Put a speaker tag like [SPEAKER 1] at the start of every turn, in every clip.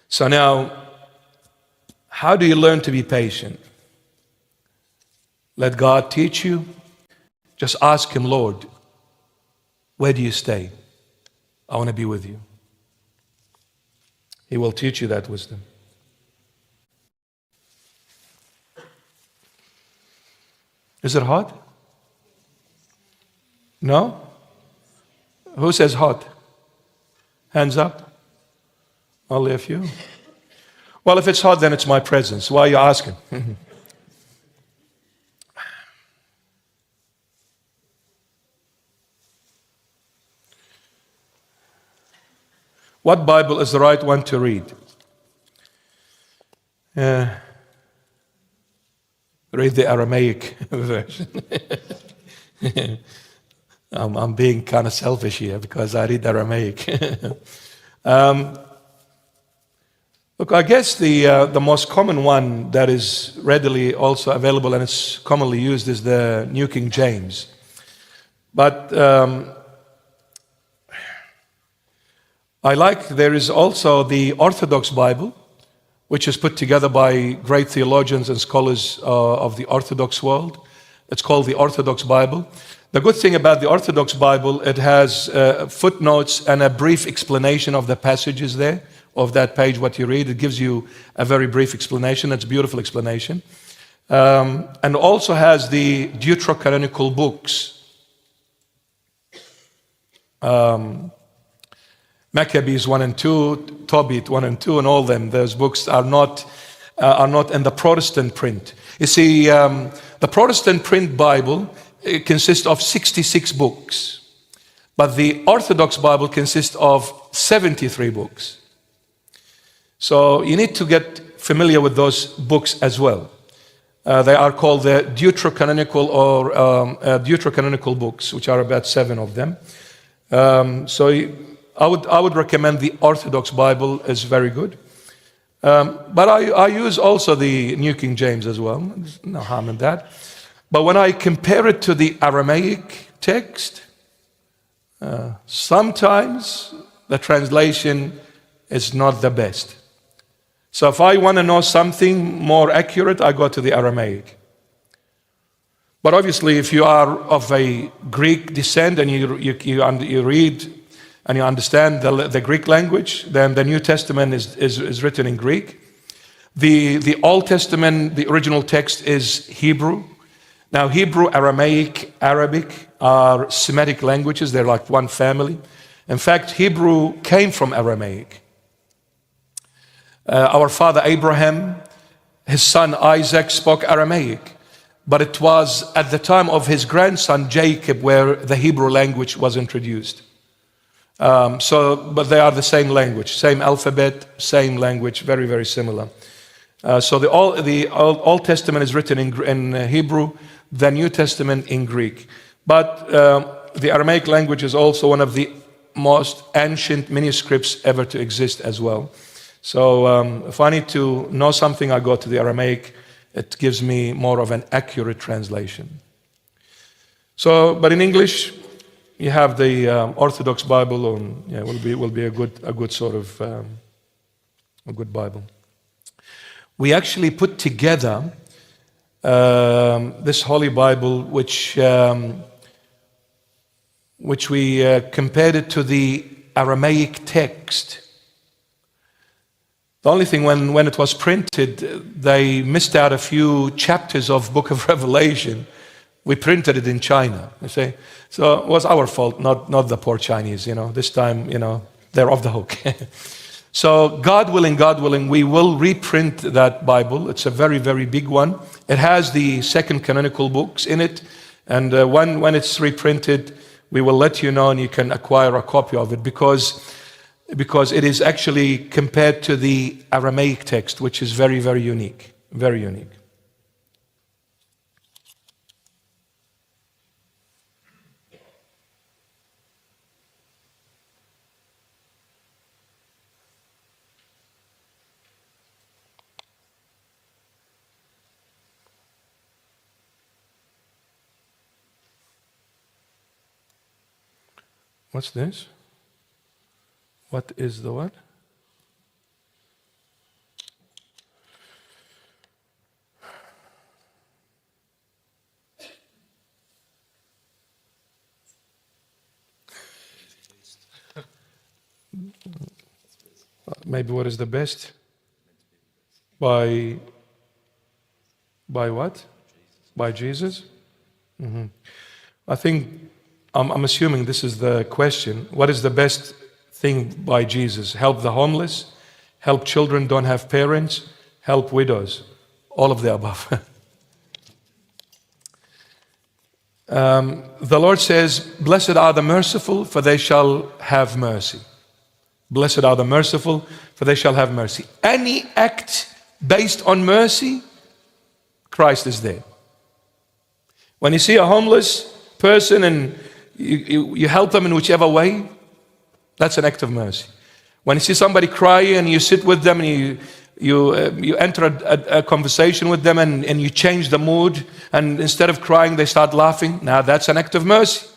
[SPEAKER 1] So now, how do you learn to be patient? Let God teach you. Just ask Him, Lord, where do you stay? I want to be with you. He will teach you that wisdom. Is it hot? No? Who says hot? Hands up. Only a few. Well, if it's hot, then it's my presence. Why are you asking? What Bible is the right one to read? Read the Aramaic version. I'm being kind of selfish here because I read Aramaic. Look, I guess the most common one that is readily also available and it's commonly used is the New King James. But there is also the Orthodox Bible, which is put together by great theologians and scholars of the Orthodox world. It's called the Orthodox Bible. The good thing about the Orthodox Bible, it has footnotes and a brief explanation of the passages there, of that page, what you read. It gives you a very brief explanation. It's a beautiful explanation. And also has the deuterocanonical books. Maccabees 1 and 2, Tobit 1 and 2, and all them. Those books are not in the Protestant print. You see, the Protestant print Bible consists of 66 books, but the Orthodox Bible consists of 73 books. So you need to get familiar with those books as well. They are called the deuterocanonical or deuterocanonical books, which are about 7 of them. I would recommend the Orthodox Bible is very good. But I use also the New King James as well. There's no harm in that. But when I compare it to the Aramaic text, sometimes the translation is not the best. So if I want to know something more accurate, I go to the Aramaic. But obviously, if you are of a Greek descent and you read and you understand the Greek language, then the New Testament is written in Greek. The Old Testament, the original text is Hebrew. Now, Hebrew, Aramaic, Arabic are Semitic languages. They're like one family. In fact, Hebrew came from Aramaic. Our father Abraham, his son Isaac spoke Aramaic. But it was at the time of his grandson Jacob where the Hebrew language was introduced. But they are the same language, same alphabet, same language, very, very similar. So the Old Testament is written in Hebrew, the New Testament in Greek. But the Aramaic language is also one of the most ancient manuscripts ever to exist as well. So if I need to know something, I go to the Aramaic. It gives me more of an accurate translation. But in English, you have the Orthodox Bible, and will be a good sort of a good Bible. We actually put together this Holy Bible, which we compared it to the Aramaic text. The only thing, when it was printed, they missed out a few chapters of Book of Revelation. We printed it in China. You see? So it was our fault, not the poor Chinese. This time, they're off the hook. So God willing, we will reprint that Bible. It's a very, very big one. It has the second canonical books in it, and when it's reprinted, we will let you know, and you can acquire a copy of it because it is actually compared to the Aramaic text, which is very, very unique. Very unique. What's this? What is the what? Maybe what is the best? By what? By Jesus? I think, I'm assuming this is the question. What is the best thing by Jesus? Help the homeless, help children don't have parents, help widows. All of the above. The Lord says, blessed are the merciful, for they shall have mercy. Blessed are the merciful, for they shall have mercy. Any act based on mercy, Christ is there. When you see a homeless person and you help them in whichever way, that's an act of mercy. When you see somebody crying and you sit with them and you enter a conversation with them and you change the mood, and instead of crying they start laughing, now that's an act of mercy.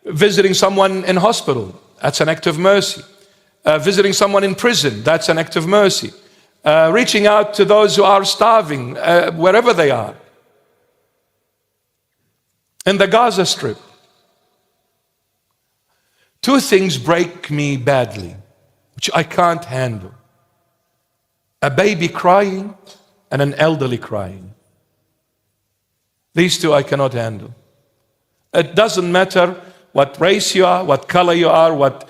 [SPEAKER 1] Visiting someone in hospital, that's an act of mercy. Visiting someone in prison, that's an act of mercy. Reaching out to those who are starving, wherever they are. In the Gaza Strip, two things break me badly, which I can't handle. A baby crying and an elderly crying. These two I cannot handle. It doesn't matter what race you are, what color you are, what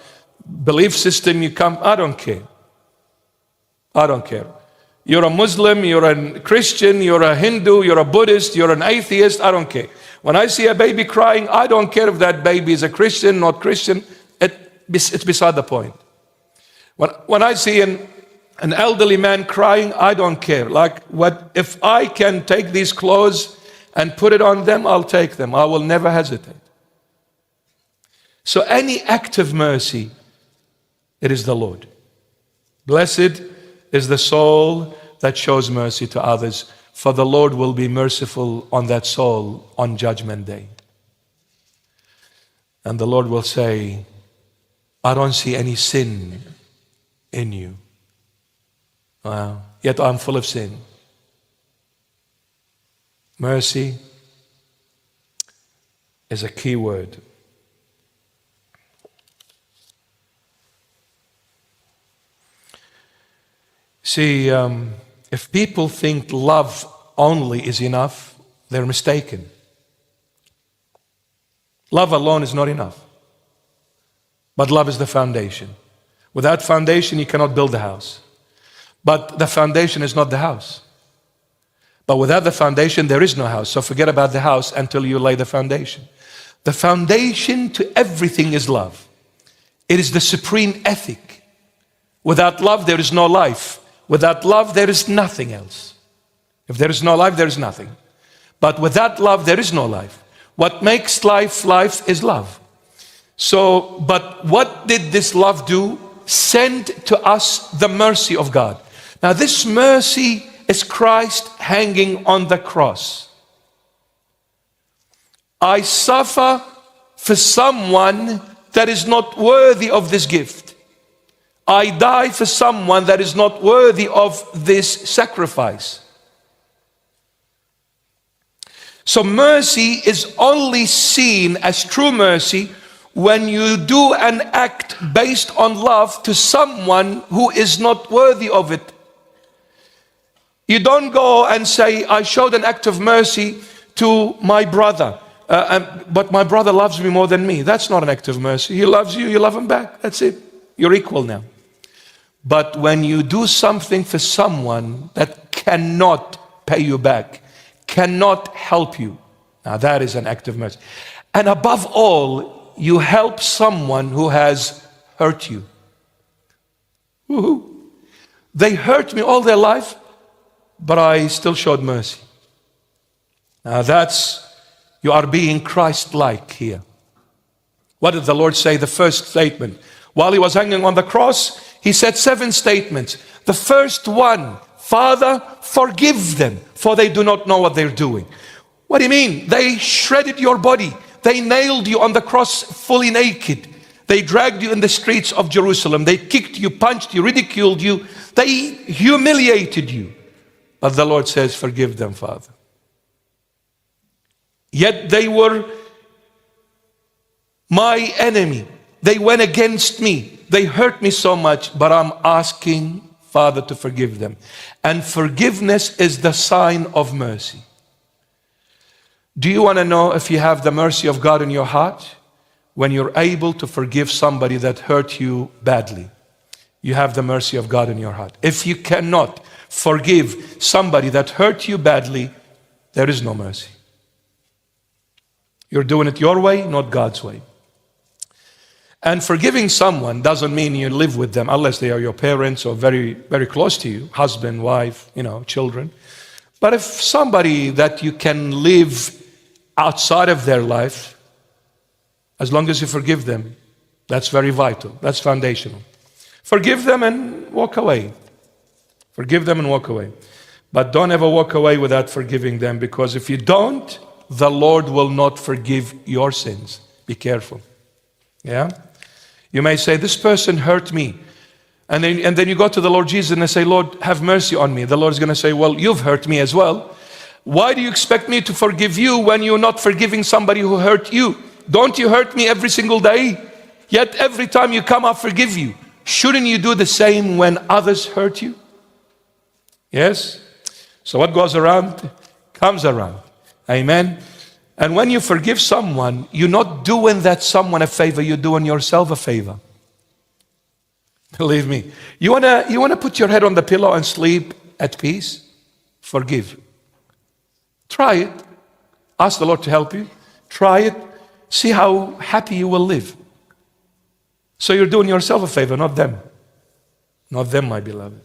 [SPEAKER 1] belief system you come, I don't care. I don't care. You're a Muslim, you're a Christian, you're a Hindu, you're a Buddhist, you're an atheist, I don't care. When I see a baby crying, I don't care if that baby is a Christian, not Christian, it's beside the point. When I see an elderly man crying, I don't care. If I can take these clothes and put it on them, I'll take them. I will never hesitate. So any act of mercy, it is the Lord. Blessed is the soul that shows mercy to others, for the Lord will be merciful on that soul on Judgment Day. And the Lord will say, I don't see any sin in you. Wow. Yet I'm full of sin. Mercy is a key word. See, if people think love only is enough, they're mistaken. Love alone is not enough. But love is the foundation. Without foundation, you cannot build a house. But the foundation is not the house. But without the foundation, there is no house. So forget about the house until you lay the foundation. The foundation to everything is love. It is the supreme ethic. Without love, there is no life. Without love, there is nothing else. If there is no life, there is nothing. But without love, there is no life. What makes life life is love. So, but what did this love do? Send to us the mercy of God. Now this mercy is Christ hanging on the cross. I suffer for someone that is not worthy of this gift. I die for someone that is not worthy of this sacrifice. So mercy is only seen as true mercy when you do an act based on love to someone who is not worthy of it. You don't go and say, I showed an act of mercy to my brother, but my brother loves me more than me. That's not an act of mercy. He loves you, you love him back. That's it. You're equal now. But when you do something for someone that cannot pay you back, cannot help you, now that is an act of mercy. And above all, you help someone who has hurt you. Woo-hoo. They hurt me all their life, but I still showed mercy. Now you are being Christ-like here. What did the Lord say? The first statement. While he was hanging on the cross, he said 7 statements. The first one, Father, forgive them, for they do not know what they're doing. What do you mean? They shredded your body. They nailed you on the cross fully naked. They dragged you in the streets of Jerusalem. They kicked you, punched you, ridiculed you. They humiliated you. But the Lord says, forgive them, Father. Yet they were my enemy. They went against me. They hurt me so much, but I'm asking Father to forgive them. And forgiveness is the sign of mercy. Do you want to know if you have the mercy of God in your heart? When you're able to forgive somebody that hurt you badly, you have the mercy of God in your heart. If you cannot forgive somebody that hurt you badly, there is no mercy. You're doing it your way, not God's way. And forgiving someone doesn't mean you live with them unless they are your parents or very, very close to you, husband, wife, children. But if somebody that you can live outside of their life, as long as you forgive them, that's very vital. That's foundational. Forgive them and walk away. Forgive them and walk away. But don't ever walk away without forgiving them, because if you don't, the Lord will not forgive your sins. Be careful. Yeah? You may say, this person hurt me. And then you go to the Lord Jesus and say, Lord, have mercy on me. The Lord is going to say, well, you've hurt me as well. Why do you expect me to forgive you when you're not forgiving somebody who hurt you? Don't you hurt me every single day? Yet every time you come, I forgive you. Shouldn't you do the same when others hurt you? Yes? So what goes around, comes around. Amen? And when you forgive someone, you're not doing that someone a favor, you're doing yourself a favor. Believe me. You wanna put your head on the pillow and sleep at peace? Forgive. Try it. Ask the Lord to help you. Try it. See how happy you will live. So you're doing yourself a favor, not them. Not them, my beloved.